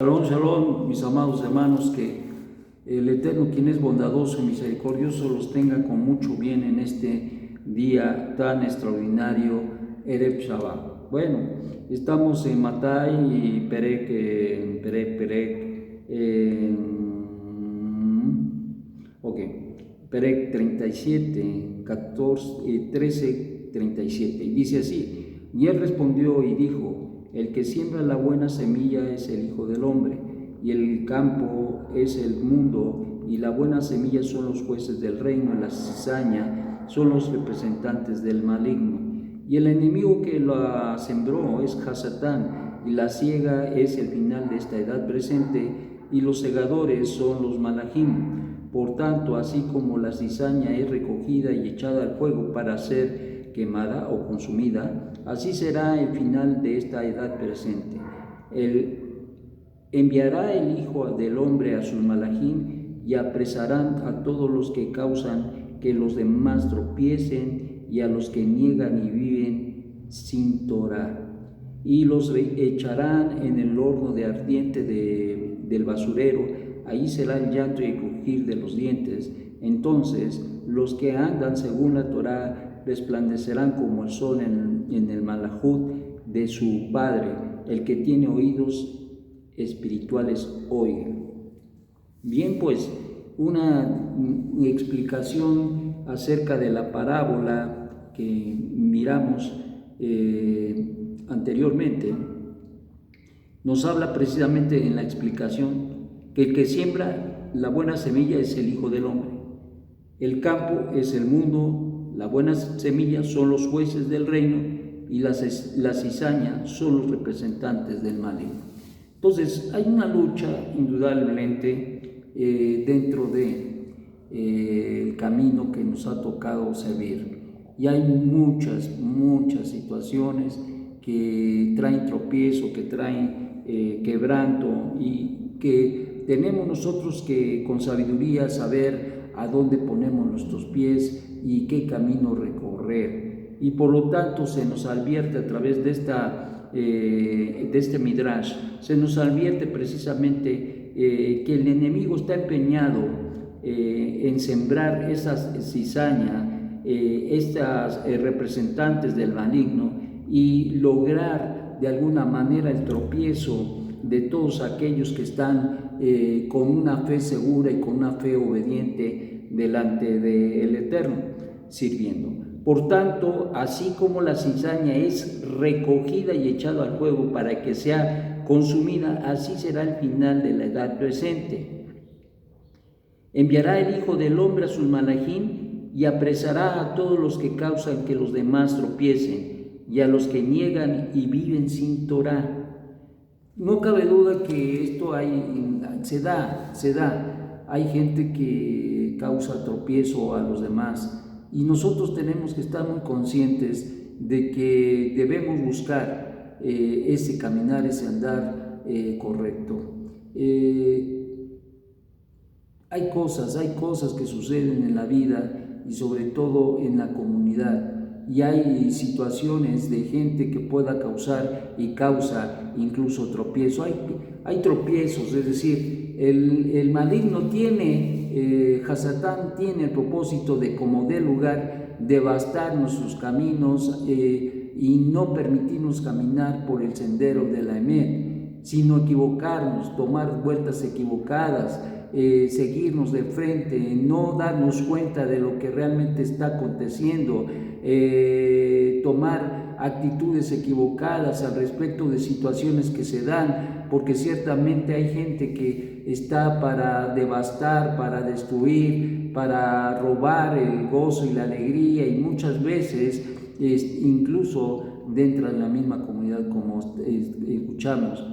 Shalom, shalom, mis amados hermanos, que el Eterno, quien es bondadoso y misericordioso, los tenga con mucho bien en este día tan extraordinario, Erev Shabbat. Bueno, estamos en Matay y Perek, Perek 37, 14, 13, 37, y dice así: y él respondió y dijo: el que siembra la buena semilla es el Hijo del Hombre, y el campo es el mundo, y la buena semilla son los jueces del reino, y la cizaña son los representantes del maligno. Y el enemigo que la sembró es Hasatán, y la siega es el final de esta edad presente, y los segadores son los malajim. Por tanto, así como la cizaña es recogida y echada al fuego para ser quemada o consumida, así será el final de esta edad presente. Enviará el Hijo del Hombre a sus malajim y apresarán a todos los que causan que los demás tropiecen y a los que niegan y viven sin Torah. Y los echarán en el horno de ardiente del basurero. Ahí será el llanto y el crujir de los dientes. Entonces los que andan según la Torah resplandecerán como el sol en el malajut de su Padre. El que tiene oídos espirituales oiga. Bien, pues una explicación acerca de la parábola que miramos anteriormente nos habla precisamente en la explicación que el que siembra la buena semilla es el Hijo del Hombre, el campo es el mundo, la buena semilla son los jueces del reino y la cizaña son los representantes del maligno. Entonces hay una lucha indudablemente dentro del camino que nos ha tocado servir, y hay muchas situaciones que traen tropiezo, que traen quebranto, y que tenemos nosotros que con sabiduría saber a dónde ponemos nuestros pies y qué camino recorrer. Y por lo tanto se nos advierte a través de este Midrash, se nos advierte precisamente que el enemigo está empeñado en sembrar esas cizaña, estas representantes del maligno, y lograr de alguna manera el tropiezo de todos aquellos que están con una fe segura y con una fe obediente delante del Eterno, sirviendo. Por tanto, así como la cizaña es recogida y echada al fuego para que sea consumida, así será el final de la edad presente. Enviará el Hijo del Hombre a sus malajim y apresará a todos los que causan que los demás tropiecen y a los que niegan y viven sin Torah. No cabe duda que esto se da. Hay gente que causa tropiezo a los demás, y nosotros tenemos que estar muy conscientes de que debemos buscar ese caminar, ese andar correcto. Hay cosas que suceden en la vida y sobre todo en la comunidad, y hay situaciones de gente que pueda causar y causa incluso tropiezo. Hay tropiezos, es decir, el maligno tiene, Hasatán tiene el propósito de, como dé lugar, devastar nuestros caminos y no permitirnos caminar por el sendero de la Emet, sino equivocarnos, tomar vueltas equivocadas, seguirnos de frente, no darnos cuenta de lo que realmente está aconteciendo, tomar actitudes equivocadas al respecto de situaciones que se dan, porque ciertamente hay gente que está para devastar, para destruir, para robar el gozo y la alegría, y muchas veces incluso dentro de la misma comunidad, como escuchamos.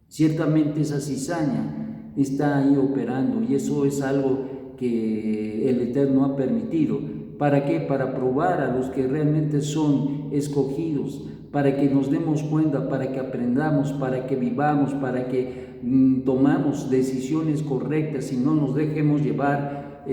Ciertamente esa cizaña está ahí operando, y eso es algo que el Eterno ha permitido. ¿Para qué? Para probar a los que realmente son escogidos, para que nos demos cuenta, para que aprendamos, para que vivamos, para que tomamos decisiones correctas y no nos dejemos llevar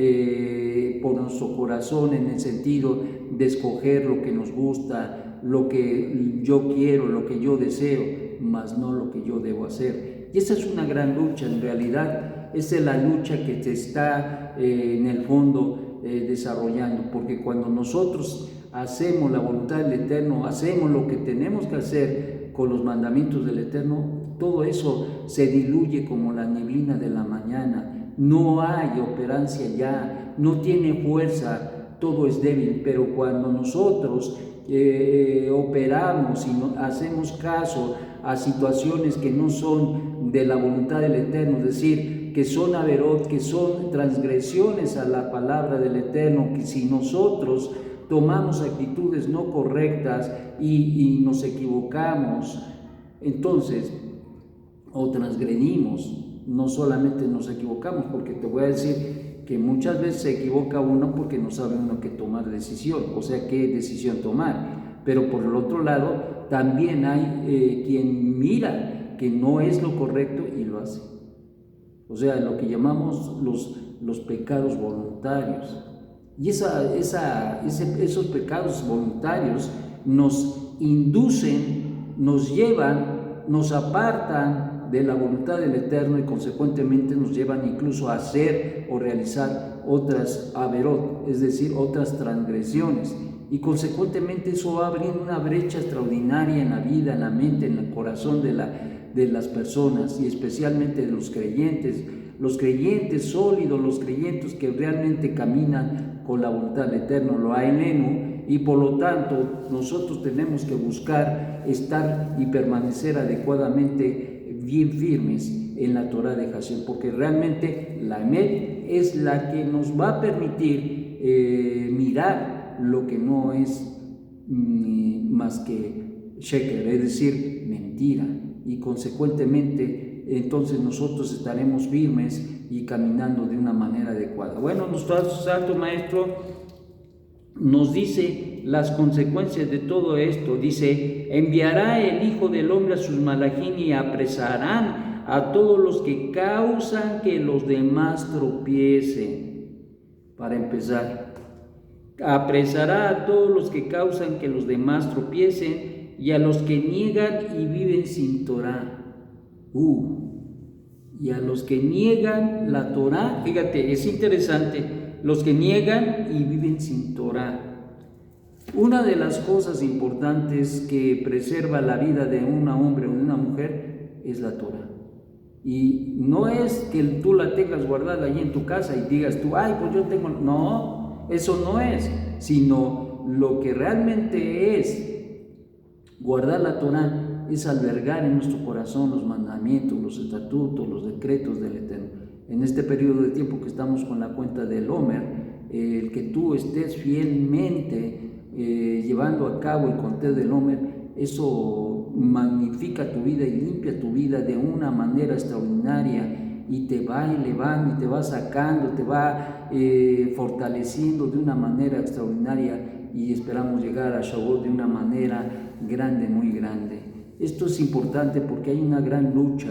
por nuestro corazón, en el sentido de escoger lo que nos gusta, lo que yo quiero, lo que yo deseo, mas no lo que yo debo hacer. Y esa es una gran lucha, en realidad, esa es la lucha que te está en el fondo desarrollando, porque cuando nosotros hacemos la voluntad del Eterno, hacemos lo que tenemos que hacer con los mandamientos del Eterno, todo eso se diluye como la neblina de la mañana, no hay operancia ya, no tiene fuerza, todo es débil. Pero cuando nosotros operamos y hacemos caso a situaciones que no son de la voluntad del Eterno, es decir, que son averot, que son transgresiones a la palabra del Eterno, que si nosotros tomamos actitudes no correctas y nos equivocamos, entonces, o transgredimos, no solamente nos equivocamos, porque te voy a decir que muchas veces se equivoca uno porque no sabe uno qué tomar decisión, o sea, qué decisión tomar. Pero por el otro lado, también hay quien mira que no es lo correcto y lo hace. O sea, lo que llamamos los pecados voluntarios. Y esos pecados voluntarios nos inducen, nos llevan, nos apartan de la voluntad del Eterno y consecuentemente nos llevan incluso a hacer o realizar otras averot, es decir, otras transgresiones. Y consecuentemente eso va abriendo una brecha extraordinaria en la vida, en la mente, en el corazón de las personas, y especialmente de los creyentes sólidos, los creyentes que realmente caminan con la voluntad del Eterno, lo aelenu, y por lo tanto nosotros tenemos que buscar estar y permanecer adecuadamente bien firmes en la Torah de Hashem, porque realmente la Emet es la que nos va a permitir mirar lo que no es más que sheker, es decir, mentira, y consecuentemente entonces nosotros estaremos firmes y caminando de una manera adecuada. Bueno, nuestro Santo Maestro nos dice las consecuencias de todo esto. Dice: enviará el Hijo del Hombre a sus malajín y apresarán a todos los que causan que los demás tropiecen. Para empezar, apresará a todos los que causan que los demás tropiecen y a los que niegan y viven sin Torah. Y a los que niegan la Torah, fíjate, es interesante, los que niegan y viven sin Torah. Una de las cosas importantes que preserva la vida de un hombre o de una mujer es la Torah. Y no es que tú la tengas guardada allí en tu casa y digas tú, ay, pues yo tengo... No, eso no es, sino lo que realmente es guardar la Torah es albergar en nuestro corazón los mandamientos, los estatutos, los decretos del Eterno. En este periodo de tiempo que estamos con la cuenta del Omer, el que tú estés fielmente llevando a cabo el conteo del Omer, eso magnifica tu vida y limpia tu vida de una manera extraordinaria, y te va elevando y te va sacando, te va fortaleciendo de una manera extraordinaria, y esperamos llegar a Shavuot de una manera grande, muy grande. Esto es importante porque hay una gran lucha.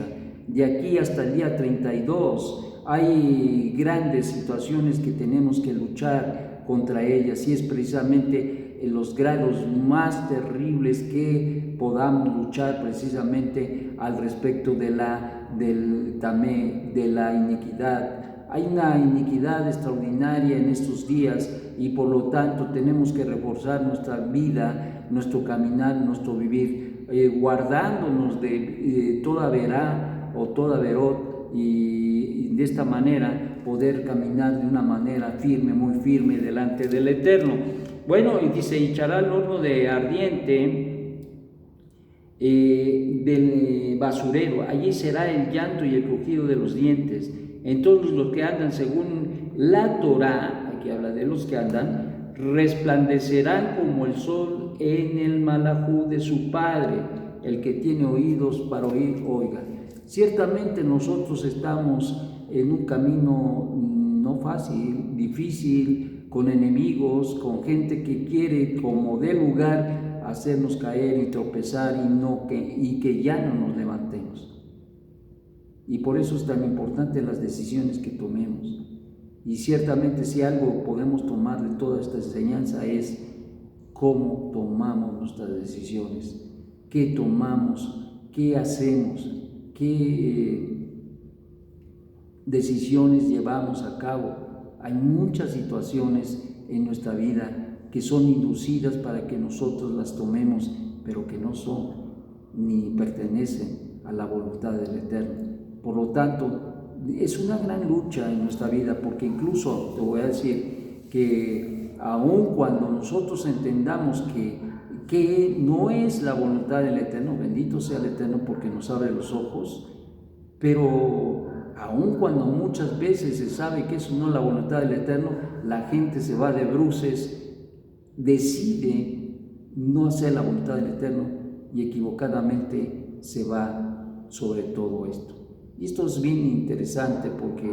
De aquí hasta el día 32 hay grandes situaciones que tenemos que luchar contra ellas, y es precisamente en los grados más terribles que podamos luchar precisamente al respecto del tamé, de la iniquidad. Hay una iniquidad extraordinaria en estos días, y por lo tanto tenemos que reforzar nuestra vida, nuestro caminar, nuestro vivir, guardándonos de toda verá o toda verot, y de esta manera poder caminar de una manera firme, muy firme delante del Eterno. Bueno, y dice: echará al horno de ardiente del basurero, allí será el llanto y el crujido de los dientes. Entonces los que andan según la Torah, aquí habla de los que andan, resplandecerán como el sol en el malajú de su Padre. El que tiene oídos para oír, oiga. Ciertamente nosotros estamos en un camino no fácil, difícil, con enemigos, con gente que quiere, como de lugar, hacernos caer y tropezar, y que ya no nos levantemos. Y por eso es tan importante las decisiones que tomemos. Y ciertamente si algo podemos tomar de toda esta enseñanza es cómo tomamos nuestras decisiones, qué tomamos, qué hacemos, qué decisiones llevamos a cabo. Hay muchas situaciones en nuestra vida que son inducidas para que nosotros las tomemos, pero que no son ni pertenecen a la voluntad del Eterno. Por lo tanto, es una gran lucha en nuestra vida, porque incluso te voy a decir que aun cuando nosotros entendamos que no es la voluntad del Eterno, bendito sea el Eterno porque nos abre los ojos, pero aun cuando muchas veces se sabe que eso no es la voluntad del Eterno, la gente se va de bruces, decide no hacer la voluntad del Eterno y equivocadamente se va sobre todo esto. Y esto es bien interesante porque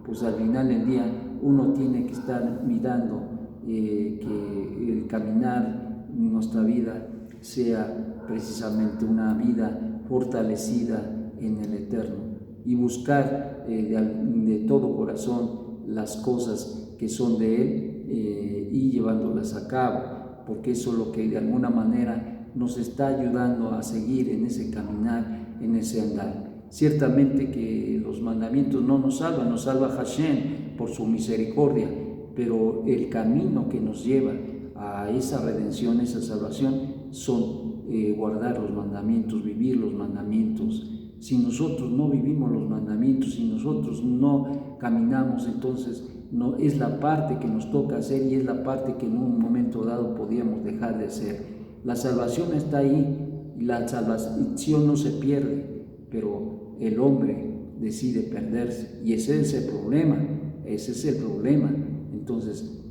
pues al final del día uno tiene que estar mirando que el caminar en nuestra vida sea precisamente una vida fortalecida en el Eterno y buscar de todo corazón las cosas que son de Él y llevándolas a cabo, porque eso es lo que de alguna manera nos está ayudando a seguir en ese caminar, en ese andar. Ciertamente que los mandamientos no nos salva Hashem por su misericordia, pero el camino que nos lleva a esa redención, esa salvación, son guardar los mandamientos, vivir los mandamientos. Si nosotros no vivimos los mandamientos, si nosotros no caminamos, entonces no, es la parte que nos toca hacer y es la parte que en un momento dado podíamos dejar de hacer. La salvación está ahí y la salvación no se pierde, pero el hombre decide perderse y ese es el problema, Entonces,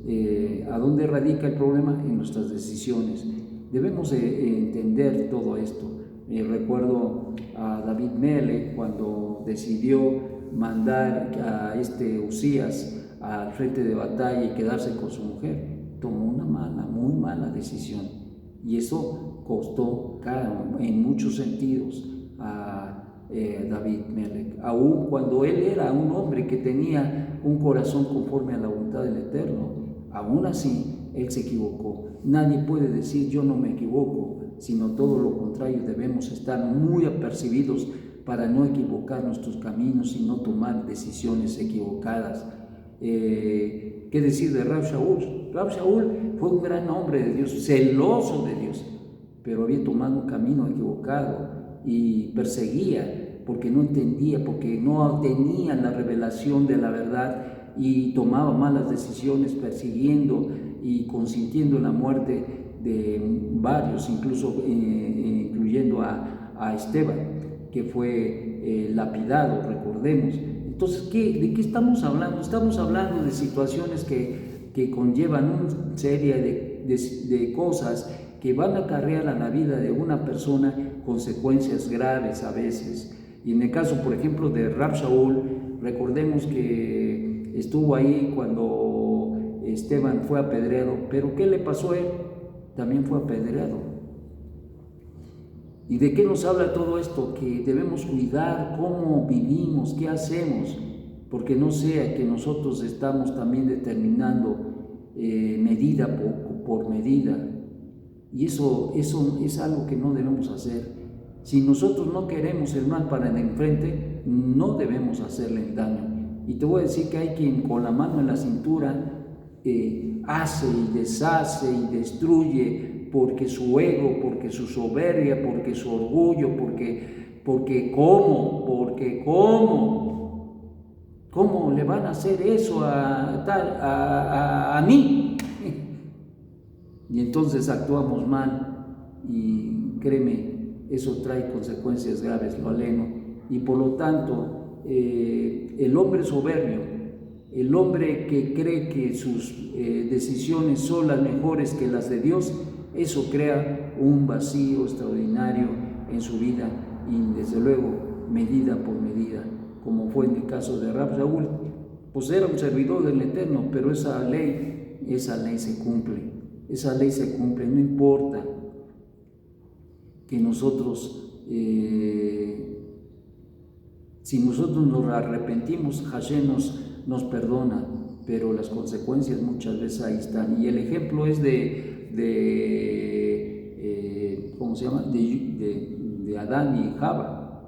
¿a dónde radica el problema? En nuestras decisiones. Debemos entender todo esto. Recuerdo a David Melech cuando decidió mandar a Usías al frente de batalla y quedarse con su mujer. Tomó una muy mala decisión y eso costó caro en muchos sentidos a David Melech, aun cuando él era un hombre que tenía un corazón conforme a la voluntad del Eterno. Aún así, él se equivocó. Nadie puede decir yo no me equivoco, sino todo lo contrario, debemos estar muy apercibidos para no equivocar nuestros caminos y no tomar decisiones equivocadas. ¿Qué decir de Rab Shaul? Rab Shaul fue un gran hombre de Dios, celoso de Dios, pero había tomado un camino equivocado y perseguía porque no entendía, porque no tenía la revelación de la verdad y tomaba malas decisiones persiguiendo y consintiendo la muerte de varios, incluso incluyendo a Esteban, que fue lapidado, recordemos. Entonces, ¿de qué estamos hablando? Estamos hablando de situaciones que conllevan una serie de cosas que van a acarrear a la vida de una persona consecuencias graves a veces. Y en el caso, por ejemplo, de Rab Shaul, recordemos que estuvo ahí cuando Esteban fue apedreado, pero ¿qué le pasó a él? También fue apedreado. ¿Y de qué nos habla todo esto? Que debemos cuidar cómo vivimos, qué hacemos, porque no sea que nosotros estamos también determinando medida por medida. Y eso es algo que no debemos hacer. Si nosotros no queremos el mal para el enfrente, no debemos hacerle el daño. Y te voy a decir que hay quien con la mano en la cintura hace y deshace y destruye porque su ego, porque su soberbia, porque su orgullo, porque ¿cómo le van a hacer eso a mí? Y entonces actuamos mal y créeme, eso trae consecuencias graves, lo aleno. Y por lo tanto, el hombre soberbio, el hombre que cree que sus decisiones son las mejores que las de Dios, eso crea un vacío extraordinario en su vida y desde luego medida por medida, como fue en el caso de Rab Shaul. Pues era un servidor del Eterno, pero esa ley se cumple. Esa ley se cumple, no importa que nosotros, si nosotros nos arrepentimos, Hashem nos perdona, pero las consecuencias muchas veces ahí están. Y el ejemplo es ¿cómo se llama? De Adán y Java.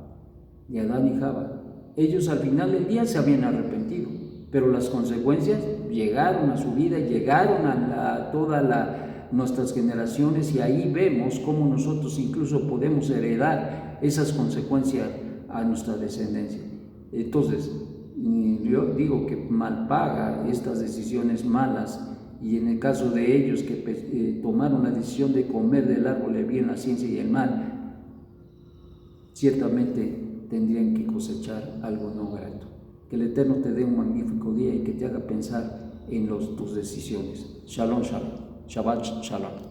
de Adán y Java. Ellos al final del día se habían arrepentido, pero las consecuencias llegaron a su vida, llegaron a todas nuestras generaciones, y ahí vemos cómo nosotros incluso podemos heredar esas consecuencias a nuestra descendencia. Entonces, yo digo que mal paga estas decisiones malas, y en el caso de ellos que tomaron la decisión de comer del árbol del bien, la ciencia y el mal, ciertamente tendrían que cosechar algo no grato. Que el Eterno te dé un magnífico día y que te haga pensar en tus decisiones. Shalom, shalom. Shabbat shalom.